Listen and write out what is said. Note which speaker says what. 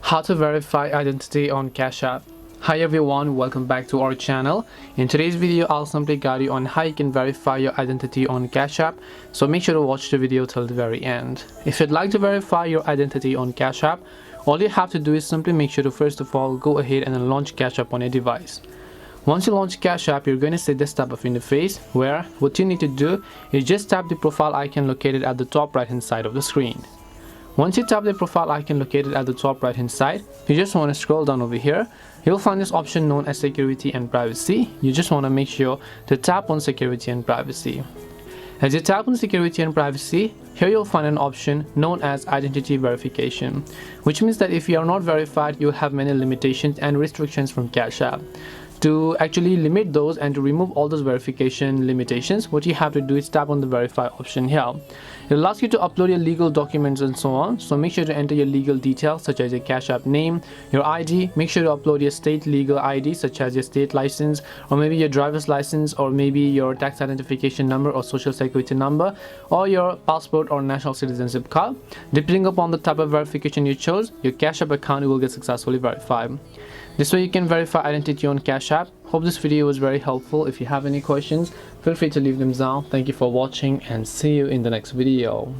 Speaker 1: How to verify identity on Cash App. Hi everyone, welcome back to our channel. In today's video, I'll simply guide you on how you can verify your identity on Cash App, so make sure to watch the video till the very end. If you'd like to verify your identity on Cash App, all you have to do is simply make sure to first of all go ahead and then launch Cash App on your device. Once you launch Cash App, you're going to see this type of interface where what you need to do is just tap the profile icon located at the top right hand side of the screen. Once you tap the profile icon located at the top right hand side, you just want to scroll down over here. You'll find this option known as security and privacy. You just want to make sure to tap on security and privacy. As you tap on security and privacy, here you'll find an option known as identity verification, which means that if you are not verified, you'll have many limitations and restrictions from Cash App. To actually limit those and to remove all those verification limitations, what you have to do is tap on the verify option here. It will ask you to upload your legal documents and so on, so make sure to enter your legal details such as your Cash App name, your ID. Make sure to upload your state legal ID such as your state license, or maybe your driver's license, or maybe your tax identification number or social security number, or your passport or national citizenship card. Depending upon the type of verification you chose, your Cash App account will get successfully verified. This way you can verify identity on Cash App. Hope this video was very helpful. If you have any questions, feel free to leave them down. Thank you for watching and see you in the next video.